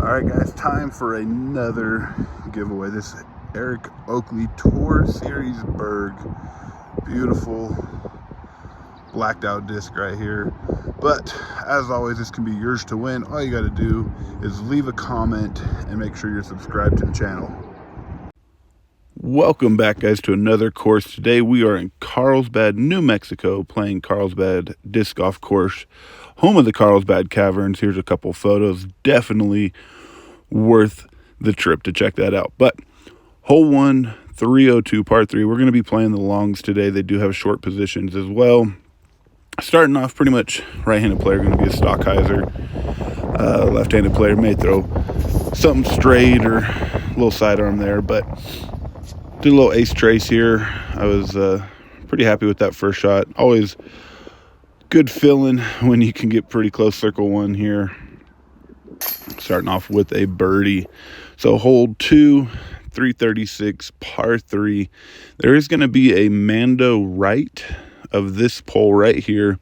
Alright guys, time for another giveaway. This Eric Oakley Tour Series Berg. Beautiful blacked out disc right here. But as always, this can be yours to win. All you got to do is leave a comment and make sure you're subscribed to the channel. Welcome back guys to another course. Today we are in Carlsbad, New Mexico, playing Carlsbad Disc Golf Course, home of the Carlsbad Caverns. Here's a couple photos. Definitely worth the trip to check that out. But hole 1, 302 par 3. We're going to be playing the longs today. They do have short positions as well. Starting off, pretty much right-handed player going to be a stock hyzer. Left-handed player may throw something straight or a little sidearm there, but did a little ace trace here. I was pretty happy with that first shot. Always good feeling when you can get pretty close. Circle 1 here. Starting off with a birdie. So hole 2, 336 par 3. There is going to be a Mando right of this pole right here,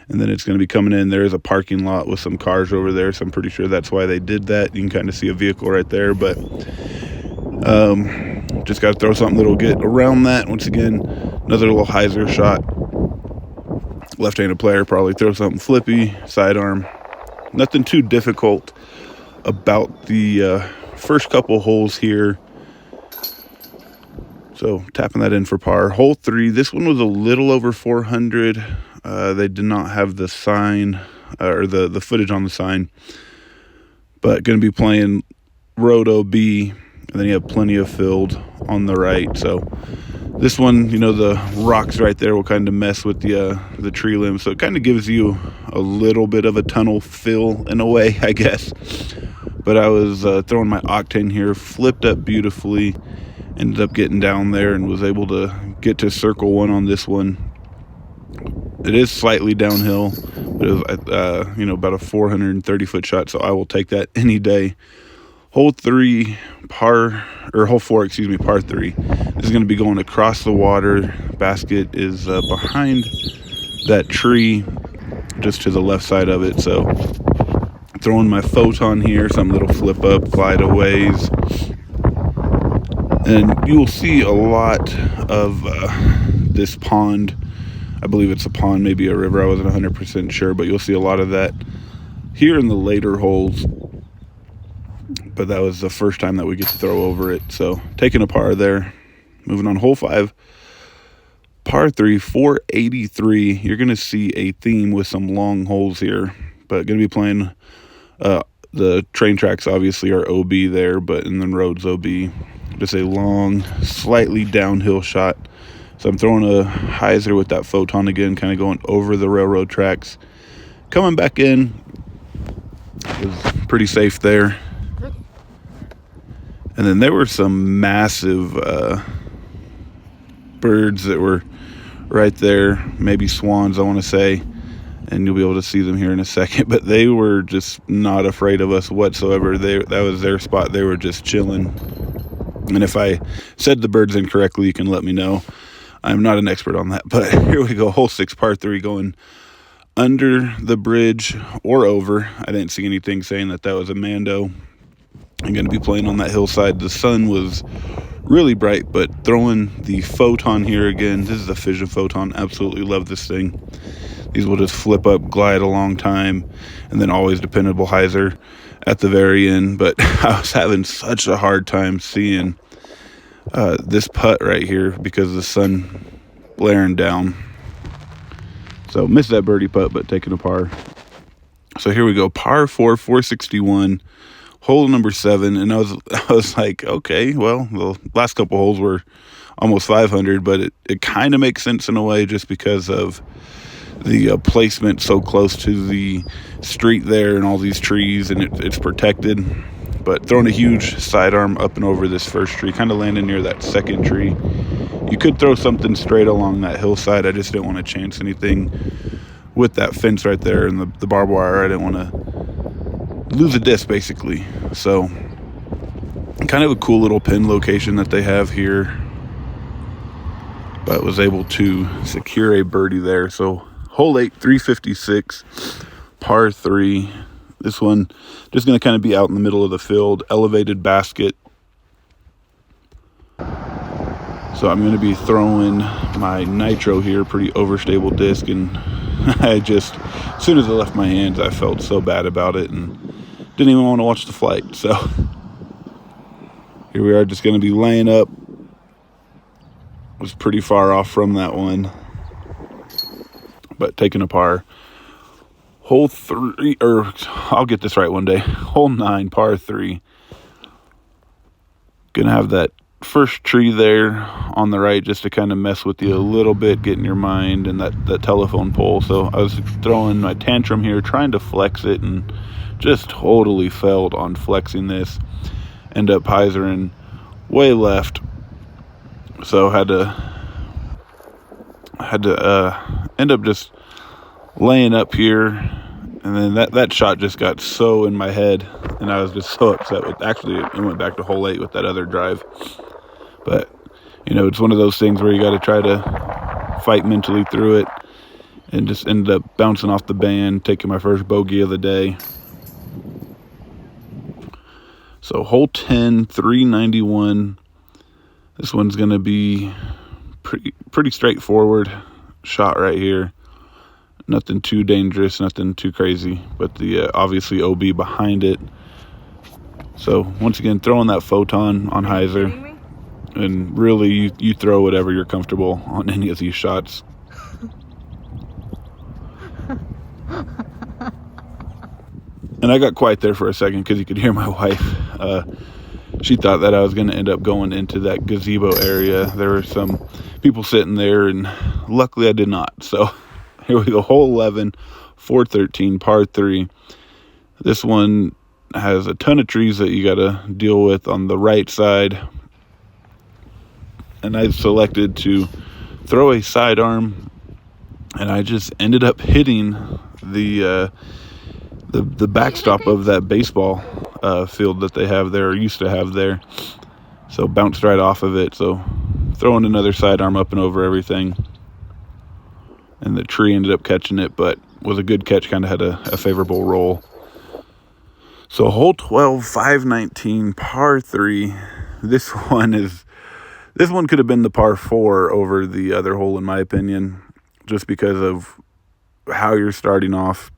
and then it's going to be coming in. There is a parking lot with some cars over there, so I'm pretty sure that's why they did that. You can kind of see a vehicle right there, but just got to throw something that'll get around that. Once again, another little hyzer shot. Left-handed player probably throw something flippy, sidearm. Nothing too difficult about the first couple holes here. So tapping that in for par. Hole 3, this one was a little over 400. They did not have the sign or the footage on the sign, but going to be playing road OB, and then you have plenty of field on the right. So this one, you know, the rocks right there will kind of mess with the tree limbs, so it kind of gives you a little bit of a tunnel feel in a way, I guess. But I was throwing my octane here, flipped up beautifully, ended up getting down there and was able to get to circle 1 on this one. It is slightly downhill, but it was about a 430-foot shot, so I will take that any day. Hole 4, par 3. This is going to be going across the water. Basket is behind that tree, just to the left side of it. So throwing my photon here, some little flip up, glide aways. And you will see a lot of this pond. I believe it's a pond, maybe a river. I wasn't 100% sure, but you'll see a lot of that here in the later holes. But that was the first time that we get to throw over it. So taking a par there. Moving on, hole 5, par 3, 483. You're going to see a theme with some long holes here, but going to be playing the train tracks obviously are OB there, and then roads OB. Just a long, slightly downhill shot. So I'm throwing a hyzer with that photon again, kind of going over the railroad tracks. Coming back in, it was pretty safe there. And then there were some massive birds that were right there, maybe swans, I want to say, and you'll be able to see them here in a second. But they were just not afraid of us whatsoever. That was their spot. They were just chilling. And if I said the birds incorrectly, you can let me know. I'm not an expert on that. But here we go, hole 6, par 3, going under the bridge or over. I didn't see anything saying that was a Mando. I'm going to be playing on that hillside. The sun was really bright, but throwing the photon here again. This is a fission photon. Absolutely love this thing. These will just flip up, glide a long time, and then always dependable hyzer at the very end. But I was having such a hard time seeing this putt right here because of the sun blaring down. So missed that birdie putt, but taking a par. So here we go, par 4, 461. Hole number 7, and I was like, okay, well, the last couple holes were almost 500, but it kind of makes sense in a way just because of the placement so close to the street there and all these trees, and it's protected. But throwing a huge sidearm up and over this first tree, kind of landing near that second tree. You could throw something straight along that hillside. I just didn't want to chance anything with that fence right there and the barbed wire. I didn't want to lose a disc basically. So kind of a cool little pin location that they have here, but was able to secure a birdie there. So hole 8, 356, par 3. This one just going to kind of be out in the middle of the field, elevated basket. So I'm going to be throwing my nitro here, pretty overstable disc, and as soon as it left my hands, I felt so bad about it and didn't even want to watch the flight. So here we are, just going to be laying up. Was pretty far off from that one, but taking a par. Hole 3, or I'll get this right one day. Hole 9, par 3. Gonna have that first tree there on the right just to kind of mess with you a little bit, get in your mind, and that telephone pole. So I was throwing my tantrum here, trying to flex it, and just totally failed on flexing this. End up hyzering way left. So had to end up just laying up here, and then that shot just got so in my head, and I was just so upset with. Actually, it went back to hole 8 with that other drive, but it's one of those things where you got to try to fight mentally through it, and just ended up bouncing off the band, taking my first bogey of the day. So hole 10, 391. This one's going to be pretty straightforward shot right here. Nothing too dangerous, nothing too crazy, but the obviously OB behind it. So once again, throwing that photon on hyzer, and really you throw whatever you're comfortable on any of these shots. And I got quiet there for a second because you could hear my wife. She thought that I was going to end up going into that gazebo area. There were some people sitting there, and luckily I did not. So here we go, hole 11, 413, par 3. This one has a ton of trees that you got to deal with on the right side. And I selected to throw a sidearm, and I just ended up hitting the backstop of that baseball field that they have there, or used to have there. So bounced right off of it. So throwing another sidearm up and over everything. And the tree ended up catching it, but was a good catch, kind of had a favorable roll. So hole 12, 519, par 3. This one could have been the par 4 over the other hole, in my opinion, just because of how you're starting off.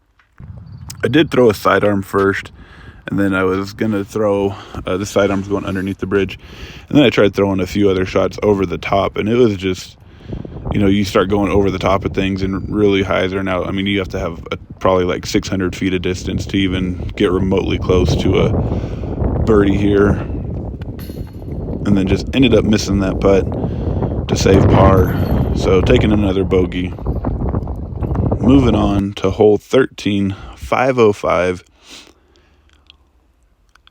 I did throw a sidearm first, and then I was going to throw the sidearms going underneath the bridge. And then I tried throwing a few other shots over the top, and it was just, you start going over the top of things and really hyzering out. I mean, you have to have probably like 600 feet of distance to even get remotely close to a birdie here. And then just ended up missing that putt to save par. So taking another bogey. Moving on to hole 13, 505.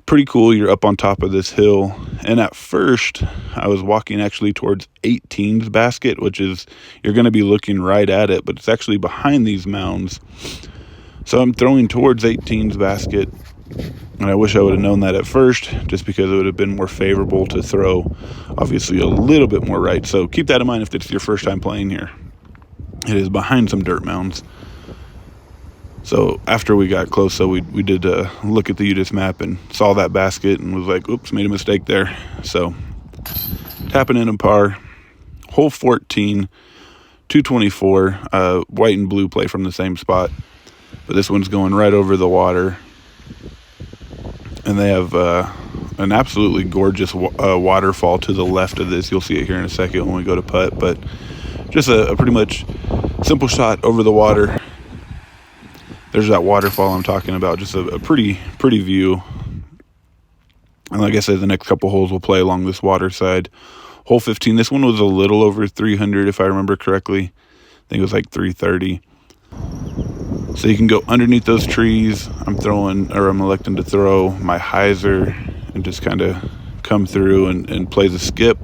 Pretty cool. You're up on top of this hill. And at first, I was walking actually towards 18's basket, which is, you're going to be looking right at it, but it's actually behind these mounds. So I'm throwing towards 18's basket. And I wish I would have known that at first, just because it would have been more favorable to throw, obviously, a little bit more right. So keep that in mind if it's your first time playing here. It is behind some dirt mounds. So after we got close, so we did look at the UDIS map and saw that basket and was like, oops, made a mistake there. So tapping in a par. Hole 14, 224, white and blue play from the same spot. But this one's going right over the water. And they have an absolutely gorgeous waterfall to the left of this. You'll see it here in a second when we go to putt. But just a pretty much simple shot over the water. There's that waterfall I'm talking about. Just a pretty view. And like I said, the next couple holes will play along this water side. Hole 15, this one was a little over 300 if I remember correctly. I think it was like 330. So you can go underneath those trees. I'm electing to throw my hyzer and just kind of come through and play the skip.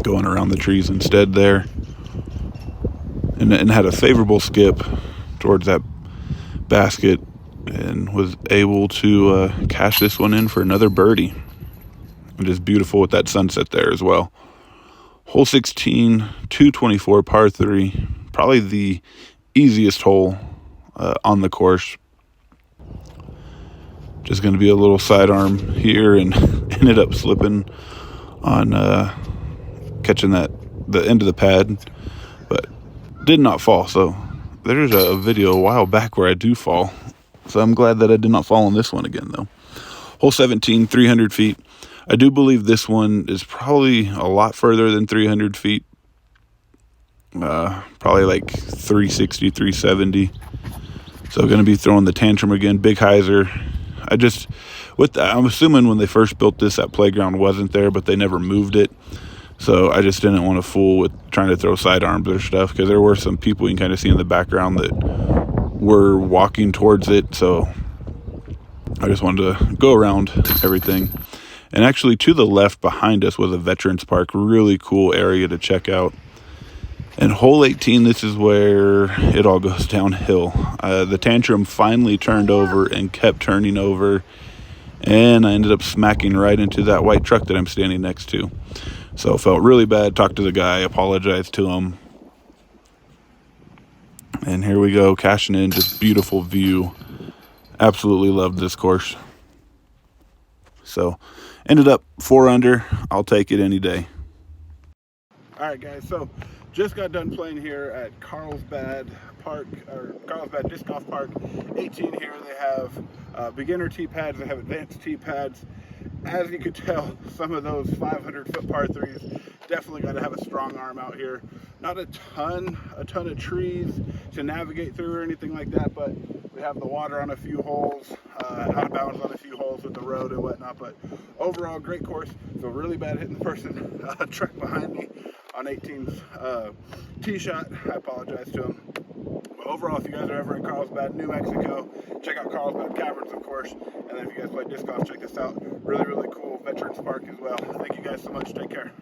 Going around the trees instead there. And had a favorable skip towards that basket and was able to cash this one in for another birdie. It is beautiful with that sunset there as well. Hole 16, 224, par 3. Probably the easiest hole on the course. Just going to be a little sidearm here, and ended up slipping on catching the end of the pad, but did not fall. So there's a video a while back where I do fall. So I'm glad that I did not fall on this one again, though. Hole 17, 300 feet. I do believe this one is probably a lot further than 300 feet. Probably like 360, 370. So going to be throwing the tantrum again. Big hyzer. I'm assuming when they first built this, that playground wasn't there, but they never moved it. So I just didn't want to fool with trying to throw sidearms or stuff, because there were some people you can kind of see in the background that were walking towards it. So I just wanted to go around everything. And actually to the left behind us was a veterans park. Really cool area to check out. And hole 18, this is where it all goes downhill. The tantrum finally turned over and kept turning over. And I ended up smacking right into that white truck that I'm standing next to. So felt really bad. Talked to the guy, apologized to him. And here we go, cashing in. Just beautiful view. Absolutely loved this course. So ended up 4 under. I'll take it any day. All right, guys, so just got done playing here at Carlsbad Park, or Carlsbad Disc Golf Park 18 here. They have beginner tee pads, they have advanced tee pads. As you could tell, some of those 500-foot par threes definitely got to have a strong arm out here. Not a ton of trees to navigate through or anything like that, but we have the water on a few holes, out of bounds on a few holes with the road and whatnot. But overall, great course. Feel really bad hitting the person truck behind me on 18's tee shot. I apologize to him. But overall, if you guys are ever in Carlsbad, New Mexico, check out Carlsbad Caverns, of course. And then if you guys play disc golf, check this out. Really, really cool veterans park as well. Thank you guys so much. Take care.